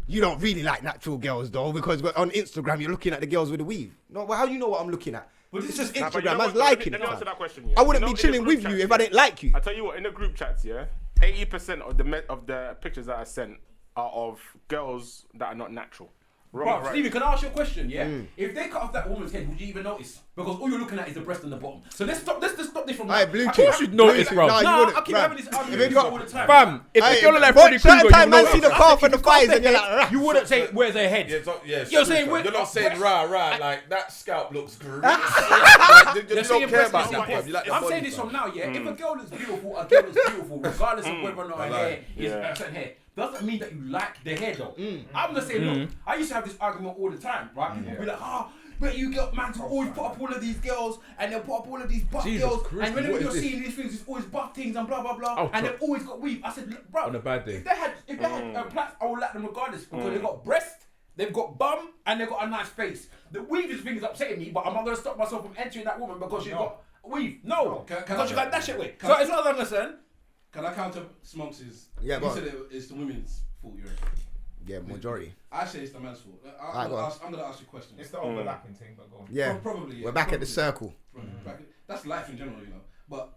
you don't really like natural girls though, because on Instagram you're looking at the girls with the weave. No, well, how do you know what I'm looking at? But it's just Instagram. Man's liking it. Let me answer that question. I wouldn't be chilling with you if I didn't like you. I tell you what, in the group chats, 80% of the pictures that I sent are of girls that are not natural. Bro, Stevie, can I ask you a question? Yeah, if they cut off that woman's head, would you even notice? Because all you're looking at is the breast and the bottom. So let's stop this from. Alright, blue Of course you'd notice, bro. I keep having this argument all the time. Fam, if the girl like Freddy Krueger, certain time you man know see the calf and the thighs and you're like, You wouldn't say where's her head. You're saying you're not saying rah, like that scalp looks great. You They're don't saying care breast about is that. important. You like the I'm body, saying this fam. from now, yeah. If a girl is beautiful, regardless of whether or not her hair is a certain hair. Doesn't mean that you like the hair though. I'm gonna say, look, I used to have this argument all the time, right? People be like, but you get man to always put up all of these girls and they'll put up all of these buff girls. Christ, and whenever what you're is this? seeing these things, it's always buff things and blah blah blah. And they've always got weave. I said, look, bro, On a bad day. if they had plaits, I would like them regardless because they've got breast, they've got bum, and they've got a nice face. The weave thing is upsetting me, but I'm not gonna stop myself from entering that woman because she's got weave. No, because she got that shit way. So it's not that concern. Can I counter Smokes' Yeah, you go on. said it's the women's fault, you reckon? yeah, majority. I say it's the man's fault. I'm gonna ask you a question. It's the overlapping thing, but go on. Yeah, Probably. Yeah, we're back at the probably. circle. That's life in general, you know. But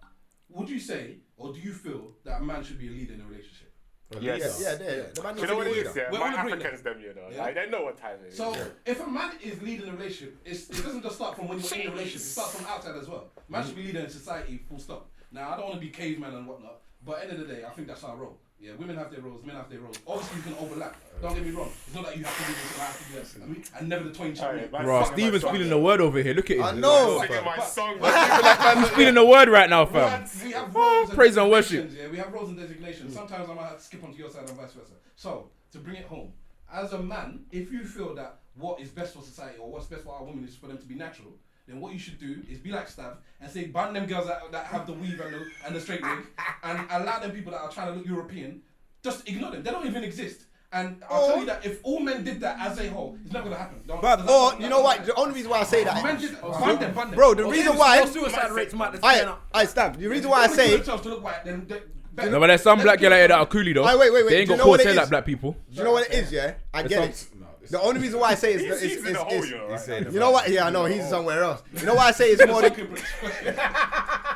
would you say, or do you feel that a man should be a leader in a relationship? Yes. Yeah. The man You needs know to what be it a is, leader. yeah? We're My all agreeing Africans, them, you know. Yeah. Like, they know what time it is. So if a man is leading a relationship, it doesn't just start from when you're in a relationship. It starts from outside as well. Man should be leader in society, full stop. Now I don't want to be caveman and whatnot, but end of the day, I think that's our role. Yeah, women have their roles, men have their roles. Obviously, you can overlap. Don't get me wrong. It's not that you have to do this and I have to do this. I mean, and never the twain shall meet. Bro, Steven's feeling the word over here. Look at him. I know. Singing my song. He's feeling the word right now, fam. We have roles and Praise and worship. designations, Yeah, we have roles and designations. Sometimes I might have to skip onto your side and vice versa. So, to bring it home, as a man, if you feel that what is best for society or what's best for our women is for them to be natural, then what you should do is be like Stav and say ban them girls that have the weave and the straight wig and allow them people that are trying to look European, just ignore them. They don't even exist. And I'll tell you that if all men did that as a whole, it's not going to happen. But you know what? The only reason why I say that, Men did, ban them. bro, the reason why suicide rates might I stamp. The reason why I say. themselves to look white, then No, but there's some black girl out here that are coolie though. Wait. They Do ain't you got know what caught it like is? black people. Do you know what it is? Yeah, I get it. The only reason why I say He's is in a hole, you know, right? you know what? Yeah, I know he's somewhere else. You know why I say it's more.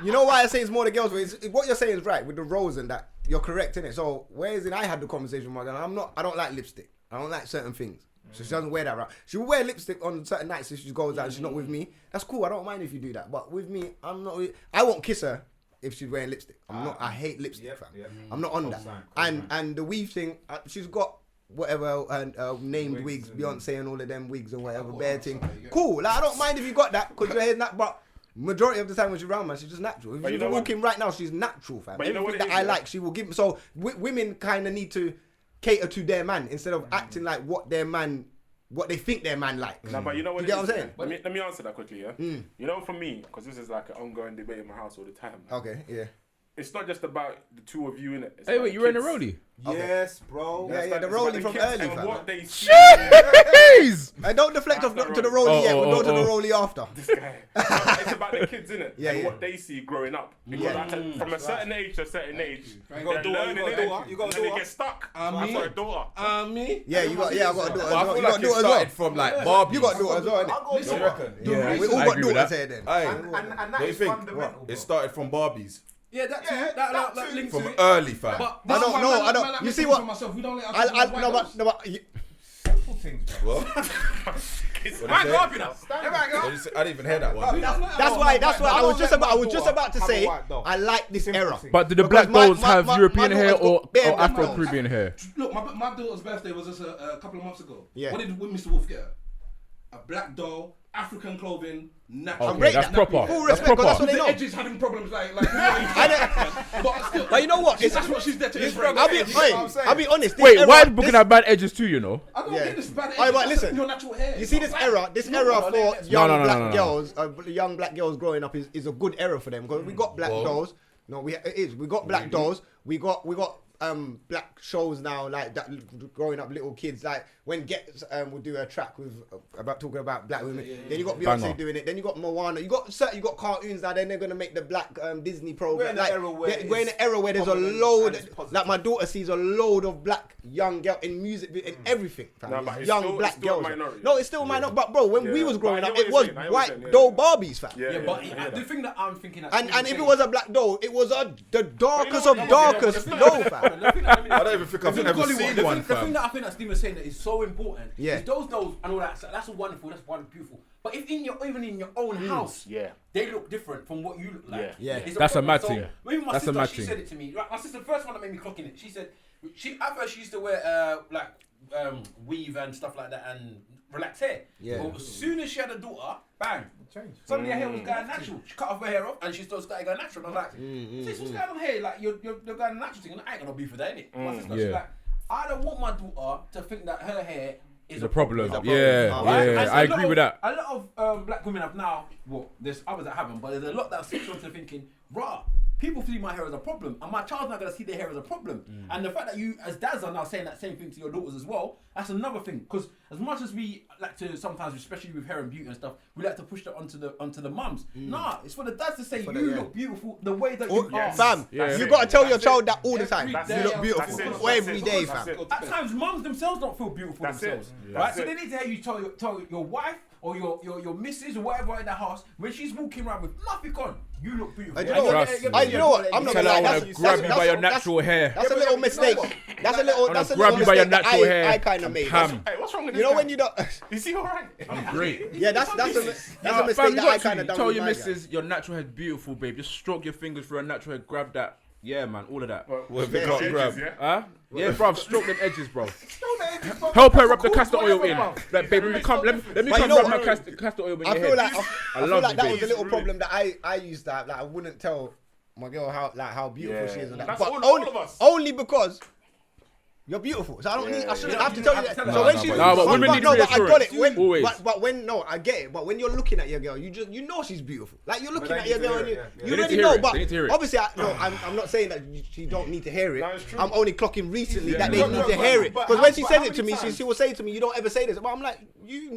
You know why I say it's more the girls? What you're saying is right with the roles and that. You're correct in it. So whereas I had the conversation with my girl, I don't like lipstick. I don't like certain things. So she doesn't wear that right. She will wear lipstick on certain nights if she goes out and she's not with me. That's cool. I don't mind if you do that. But with me, I won't kiss her if she's wearing lipstick. I hate lipstick, fam. I'm not on that. And the weave thing, she's got whatever named wigs, Beyonce and all of them wigs and whatever, bare thing. Cool. Like I don't mind if you got that because your hair's not. But majority of the time when she's around, man, she's just natural. If she's walking right now, she's natural, fam. But you know what Everything that I like, she will give me. So women kind of need to cater to their man instead of acting like what they think their man likes. No, but you know what? You get what I'm saying? Let me answer that quickly, yeah. You know, for me, because this is like an ongoing debate in my house all the time. Okay, yeah. It's not just about the two of you in it. Hey, wait, you were in a rollie? Yes, bro. Yeah, the rollie from early, and fam. what they see. Jeez! I don't deflect off to the rollie yet. We'll go to the rollie after. This guy. It's about the kids, innit? Yeah, and yeah. what they see growing up. Because from a certain age to a certain age, You got a daughter, you got a and then they daughter. get stuck. I've got a daughter. Me? Yeah, I got a daughter as But I well. feel You like got it daughters as started well. from like Barbie. You got daughters as well, innit? I'll go You to reckon? Yeah, we all I got agree with daughters that. here then. And What that do you is think? fundamental. It started from Barbies. Yeah, that links From to it. early, fam. But I don't know. I don't. You see what? Myself, we don't let No, but Things, bro. What? Man, go up, you know. I didn't even hear that one. that's why. I was just about to say. I like this era. But do the Because black my- dolls have my European hair daughter's or got bare black Afro-Caribbean hair? Look, my daughter's birthday was just a couple of months ago. Yeah. What did Mr. Wolf get her? A black doll African clothing, natural. Okay, that's proper. Full That's respect, 'cause that's proper. what they The know. edges having problems like but still, But you know what? that's what she's there to embrace. I'll be honest. this Wait, era- why are you booking this- at bad edges too? You know. I don't Yeah. get this bad edges. Alright, but That's listen. your natural hair. You see this era for young black girls, young black girls growing up is a good era for them because we got black dolls. No, it is. We got black dolls. We got black shows now like that. Growing up, little kids like when Gets would do a track with about talking about black women. Then you got Beyonce Banger. doing it. Then you got Moana. You got cartoons now. Then they're gonna make the black Disney program. We're in an era where there's a prominent load. and it's positive. Like my daughter sees a load of black young girl in music in everything. fam. No, but It's it's young still- black it's still a girls. minority. No, it's still minority. But bro, when we Yeah. was growing But I up, hear it what was you're saying, I hear what white you're saying, doll Barbies, fam. Yeah, But the thing that I'm thinking, And if it was a black doll, it was the darkest what? of darkest doll, fam. I don't even think I've ever seen one, The thing fam. that I think that Steve was saying that is so important Yeah. is those dolls and all that. So that's all wonderful. That's wonderful, beautiful. But if even in your own house, Yeah. they look different from what you look like. Yeah. It's That's a problem. mad So, thing. Even my That's a sister, mad she thing. said it to me. Like, my sister, the first one that made me clock in it. She said, at first she used to wear weave and stuff like that and relaxed hair. Yeah. But as soon as she had a daughter, bang. Suddenly her hair was going natural. She cut off her hair off and she started going natural. And I was like, sis, what's going on here? Like, you're going natural thing. And I ain't gonna be for that, innit? My sister, she's Yeah. like, I don't want my daughter to think that her hair is The problem. problem. Yeah, Right? yeah. And so I a lot agree of- with that. A lot of black women have now, well, there's others that haven't, but there's a lot that have switched on to thinking, rah, people see my hair as a problem, and my child's not going to see their hair as a problem. And the fact that you, as dads, are now saying that same thing to your daughters as well, that's another thing. Because as much as we like to sometimes, especially with hair and beauty and stuff, we like to push that onto the mums. Nah, it's for the dads to say you look beautiful the way that you are. Fam, Yeah. you gotta tell your That's child it. that all the time. That's You it. look beautiful That's it. every day, That's fam. it. At times, mums themselves don't feel beautiful That's it. themselves, Yeah. right? That's So it. they need to hear you tell your wife or your missus or whatever in the house when she's walking around with nothing on, you look beautiful. You know what? You know what? I'm not Tell gonna her I lie. want to grab you by your natural hair. That's a little mistake. That's a little grab you by your mistake that natural hair. I kind of made. Pam. Hey, what's wrong with You this know guy? when you don't. Is he alright? Great. Yeah, that's a Nah, mistake fam, that you I got kind to of done. tell with your my missus your natural hair's beautiful, babe. Just stroke your fingers through her natural hair, grab that. Yeah, man, all of that. Well, if it can't grab. Huh? Yeah, bruv, stroke them edges, bro. Help her rub the castor oil in. Like, babe, let me come But you come know rub what? my castor oil in I your feel head. like I feel love like you, that babe. was a little Really. problem that I used to have. Like I wouldn't tell my girl how beautiful Yeah. she is and that. That's But all of us. only because you're beautiful. So I don't need. I shouldn't have to tell you that. No, So when no, she, but women need no, but I got it. reassurance. Always. But when no, I get it. But when you're looking at your girl, you know she's beautiful. Like you're looking they at your need to girl, hear and it, you yeah. They need already to hear know. it. But They need to hear it. obviously, I'm not saying that she don't need to hear it. No, it's true. I'm only clocking recently Yeah. that they No, need no, to but- hear it. but Because how- when she but says how it to many me, times? she will say to me, "You don't ever say this." But I'm like, you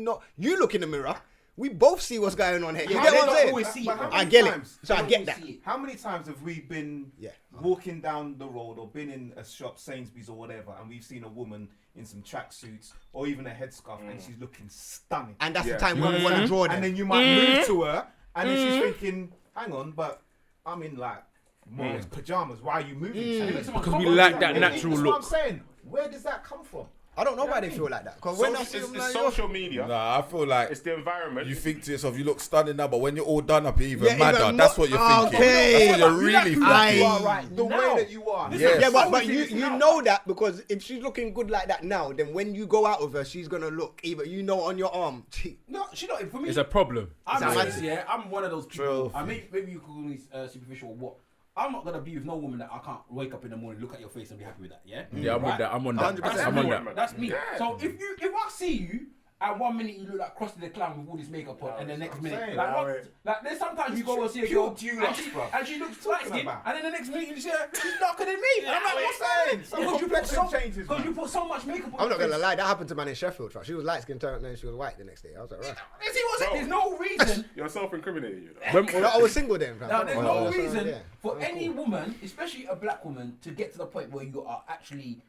look in the mirror. We both see what's going on here. You Yeah, get they what I'm don't saying? always see it, But bro. how I many get it. times- So I They get don't that. always see it. How many times have we been Yeah. walking down the road or been in a shop, Sainsbury's or whatever, and we've seen a woman in some tracksuits or even a headscarf and she's looking stunning. And that's Yeah. the time when we want to draw them. And then you might move to her and then she's thinking, hang on, but I'm in like more or less pajamas. Why are you moving? Because we like that natural That's what I'm look. saying. Where does that come from? I don't know why they feel like that. Because when I see them, It's like, social media. Nah, I feel like It's the environment. you think to yourself, you look stunning now, but when you're all done up, you're even Yeah, madder. even That's more- what you're thinking. Okay. That's what you're really I- thinking. You are right. The way that you are. Yeah. yeah, but always you think it's now. know that because if she's looking good like that now, then when you go out with her, she's gonna look either on your arm. No, she don't. For me, It's a problem. I'm Is that honest, yeah. I'm one of those people. True. I mean, maybe you could call me superficial or what. I'm not gonna be with no woman that I can't wake up in the morning, look at your face, and be happy with that. Yeah. Yeah, I'm with that. I'm on that. 100%. I'm on that. that. That's me. Yeah. So if I see you. At 1 minute you look like Krusty the Clown with all this makeup on, and the next minute, saying. like there's sometimes you go and see a pure girl, dulux, bruv. and she looks light skinned, about? and then the next minute you see her, she's darker than me. And I'm like, what's that? Because you put complexion you put so much makeup on. I'm not your gonna face. lie, that happened to man in Sheffield. Fam. She was light skinned, and then she was white the next day. I was like, right. You see what I'm saying? There's no reason. You're self-incriminating, you know. Well, I was single then. Fam. Now, there's Oh, no that's what- reason yeah. for any woman, especially a black woman, to get to the point where you are actually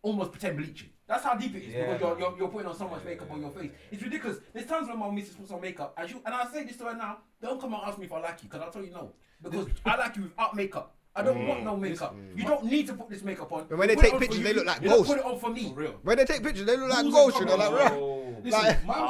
almost pretend bleaching. That's how deep it is because you're putting on so much makeup on your face. It's ridiculous. There's times when my missus puts on makeup and I say this to her now, don't come and ask me if I like you because I'll tell you no. Because I like you without makeup. I don't want no makeup. You don't need to put this makeup on. And when they Put it take on for pictures, you. they look like You don't ghosts. Put it on for me. real. When they take pictures, they look like Rules ghosts. and You know, like, comments, right. Listen, Like- my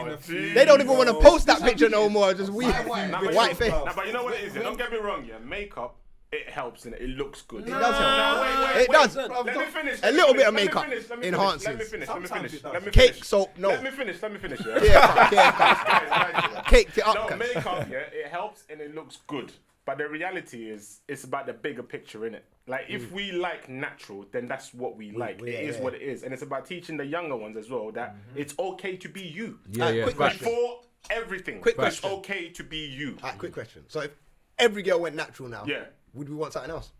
wife, They don't even want to post that picture no more. Just we Nah, with but white face. Nah, but you know what it is? Yeah? Don't get me wrong, yeah. Makeup it helps and it looks good. It does help. No, It does. Let me finish. A little bit of Let me makeup finish, let me enhances. finish. Let me finish. Let me Cake finish. soap, no. Let me finish. Yeah. Yeah, caked it up. No, cuz. makeup, yeah, it helps and it looks good. But the reality is, it's about the bigger picture, innit? Like, if we like natural, then that's what we like. It is what it is. And it's about teaching the younger ones as well that it's okay to be you. Quick question. Before everything, Quick it's question. okay to be you. Quick question. So if every girl went natural now, Yeah. would we want something else?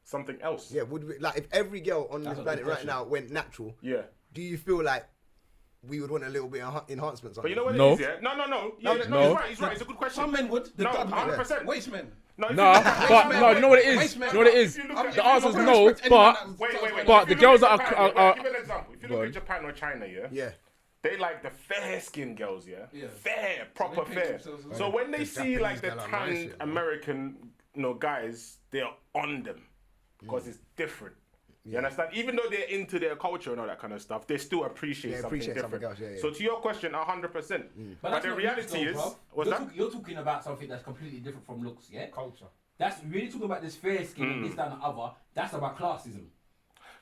Something else. Yeah, would we, like if every girl on That's this a planet good right question. now went natural, Yeah. do you feel like we would want a little bit of enhancements on But you it? know what No. it is, yeah? No. Yeah, No. He's right. It's a good question. Some men would. The No, dud men. 100%. Waste men. No, if Nah, you look at- but wait, no, you know what it is. Waste man. You know what it is. If you look at- The answer is I'm no, respect anyone but that- Wait. But If the you girls look that at are- Japan, are- give an example. If you Go look on. at Japan or China, yeah? Yeah. They like the fair-skinned girls, yeah? Yeah. Fair, proper paint fair. themselves as So well. when they The see like Japanese the girl are nice, tan you know. American, guys, they're on them because it's different. You understand? Even though they're into their culture and all that kind of stuff, they still appreciate They something appreciate different. something else, yeah. So to your question, 100%. But that's the not reality looks is, though, bruv. what's You're that? you're talking about something that's completely different from looks, yeah? Culture. That's really talking about this fair skin and this, that, and the other. That's about classism.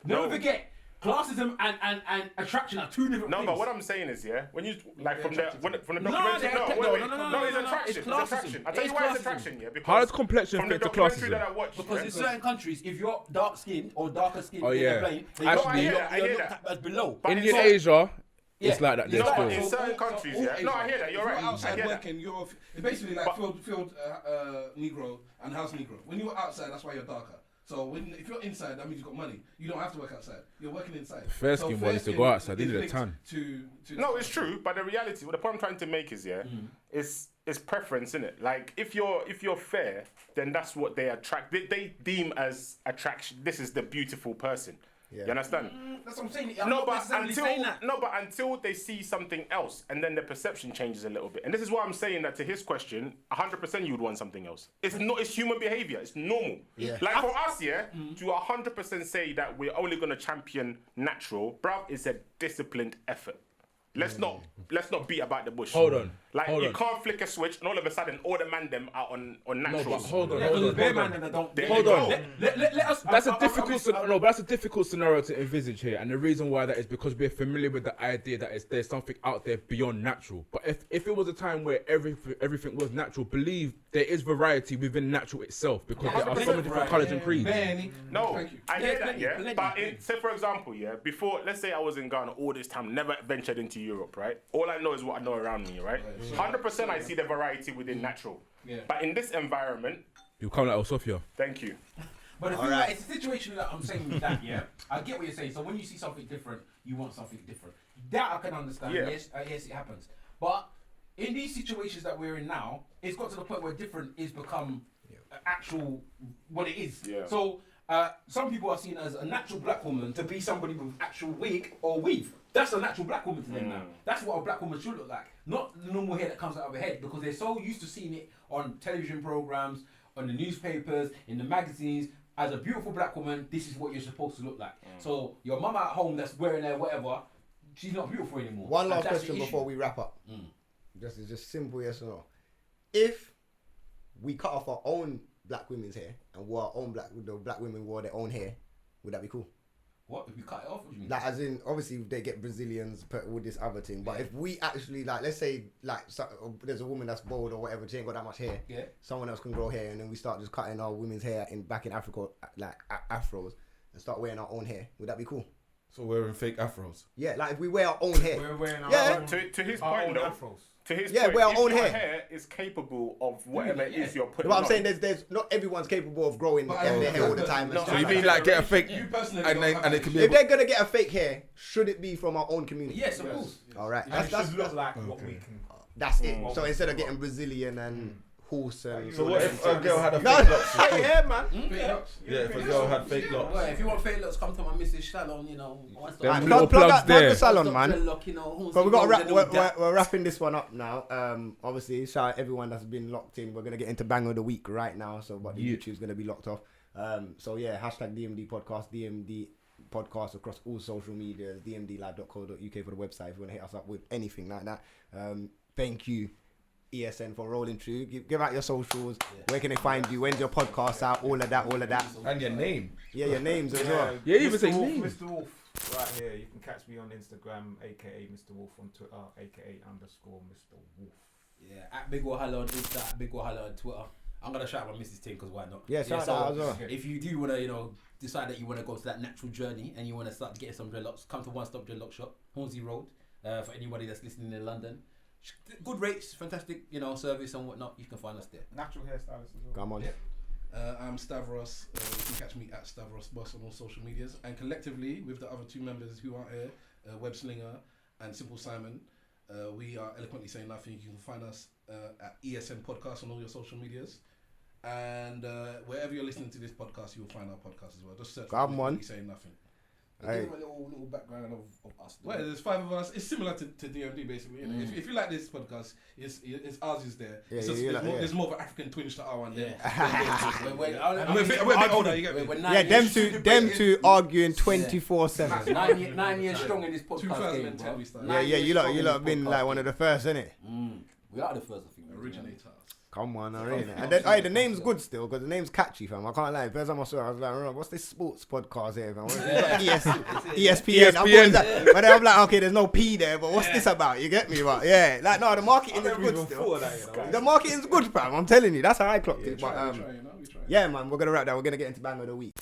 No. Never forget, classism and attraction are two different No, things. but what I'm saying is, yeah, when you like from the from the No, documentary, they're- no, it's no, attraction. it's It's classism. attraction. I tell It's you why it's classism. attraction, yeah. Because How does complexion from the fit to documentary classism? that I watched, Because yeah, in certain countries, if you're dark skinned or darker skinned Oh, in yeah. the plane, then Actually- you're, I you're hear looked that. at as below. But Indian it's- Asia, it's Yeah. like that No, there but still. in So certain all- countries, all yeah. Asian. No, I hear that. You're If right. You're outside I hear that. working. You're it's basically like field Negro and house Negro. When you're outside, that's why you're darker. So if you're inside, that means you've got money. You don't have to work outside. You're working inside. Fair So skin fair one is to skin go outside. They is need a linked tan. To No, it's true, but the reality, what the point I'm trying to make is, yeah, it's preference, innit? Like if you're fair, then that's what they attract. They deem as attraction. This is the beautiful person. Yeah. You understand? That's what I'm saying. I'm No, not but necessarily saying until that. until they see something else, and then the perception changes a little bit. And this is why I'm saying that to his question, 100% you would want something else. It's not. It's human behavior. It's normal. Yeah. Like for us, yeah, to 100% say that we're only gonna champion natural, bruv, it's a disciplined effort. Let's not beat about the bush. Hold on, Like hold you on. can't flick a switch and all of a sudden all the man them are on No, natural. but hold on, Yeah, because hold there's on, bare hold man on. that don't. There Hold you on. go. Let us. That's a difficult no, but that's a difficult scenario to envisage here, and the reason why that is because we're familiar with the idea that there's something out there beyond natural. But if it was a time where everything was natural, believe there is variety within natural itself because there are so many different colours and creeds. No, Thank you. I hear that, plenty, yeah. plenty. But say for example, yeah, before, let's say I was in Ghana all this time, never ventured into Europe, right? All I know is what I know around me, right? 100% I see the variety within natural. Yeah. But in this environment, You come like Sofia. thank you. But the thing Alright. like, it's a situation that I'm saying with that, yeah. I get what you're saying. So when you see something different, you want something different. That I can understand. Yeah. Yes, yes, it happens. But in these situations that we're in now, it's got to the point where different is become actual what it is. Yeah. So some people are seen as a natural black woman to be somebody with actual wig or weave. That's a natural black woman to them now. That's what a black woman should look like. Not the normal hair that comes out of her head because they're so used to seeing it on television programs, on the newspapers, in the magazines. As a beautiful black woman, this is what you're supposed to look like. So your mama at home that's wearing her whatever, she's not beautiful anymore. One And last that's question the issue. before we wrap up. Just simple yes or no. If we cut off our own black women's hair and wore our own the black women wore their own hair, would that be cool? What if you cut it off? What do you mean? Like as in, obviously they get Brazilians with this other thing, but if we actually like, let's say like there's a woman that's bald or whatever, she ain't got that much hair. Yeah. Someone else can grow hair, and then we start just cutting our women's hair back in Africa, like afros, and start wearing our own hair. Would that be cool? So wearing fake afros. Yeah, like if we wear our own hair. We're wearing our Yeah. own, To his our point own though, afros. to his Yeah, point, wear our if own your hair. hair is capable of whatever it is you're putting But I'm on. saying there's not everyone's capable of growing But their hair all the time. No, and So you stuff mean like like get a fake You personally and don't have it that can issue. be if they're gonna get a fake hair, should it be from our own community? Yes, of course. All right, And it should look like what we can. that's it. So instead of getting Brazilian and horse and So what if a girl had a no, fake locks? yeah, man. Yeah, if a girl had fake locks. Well, if you want fake looks, come to my Mrs. Shalom, you know. Alright, little plug plugs out there. the salon, man. Dreadlock, you know, So we got to wrap. Hornsey Road, We're wrapping this one up now. Obviously, shout out everyone that's been locked in. We're gonna get into Bang of the Week right now. So, but the YouTube's gonna be locked off. So yeah, hashtag DMD podcast, DMD podcast across all social media, dmdlive.co.uk for the website if you want to hit us up with anything like that. Thank you ESN for Rolling True. Give out your socials. Where can they find you? When's your podcast out? All of that. And your name. Yeah, your names as well. Yeah, even say Mr. Wolf, name. Mr. Wolf, right here. You can catch me on Instagram, aka Mr. Wolf on Twitter, aka _Mr. Wolf. Yeah, at Big Wahala on Insta, at Big Wahala on Twitter. I'm gonna shout out my Mrs. Ting because why not? Yeah, shout out as well. If you do wanna, decide that you wanna go to that natural journey and you wanna start getting some dreadlocks, come to One Stop Dreadlock Shop, Hornsey Road. For anybody that's listening in London, good rates, fantastic, service and whatnot. You can find us there. Natural hairstylist as well. Come on. I'm Stavros. You can catch me at Stavros Boss on all social medias. And collectively, with the other two members who are here, Web Slinger and Simple Simon, we are Eloquently Saying Nothing. You can find us at ESN Podcast on all your social medias. And wherever you're listening to this podcast, you'll find our podcast as well. Just search for Eloquently Saying Nothing. Hey. Give a little background of us. Well, there's 5 of us. It's similar to DMD basically. If you like this podcast, it's ours is there. Yeah, there's more of an African twinge to our one there. We're a bit older, you get me? Yeah, them two arguing 24/7. 9 years strong in this podcast 2010 game, we started. Yeah, you lot been like one of the first, innit? We are the first, I think. Originators. Come on, alright. And then, the name's good still because the name's catchy, fam. I can't lie. First time I saw it, I was like, what's this sports podcast here, fam? ESPN. I'm going that. But then I'm like, okay, there's no P there, but what's this about? You get me? But yeah, like, no, the marketing is good still. The marketing's good, fam. I'm telling you. That's how I clocked it. But, We try. yeah, man, we're going to wrap that. We're going to get into Bang of the Week.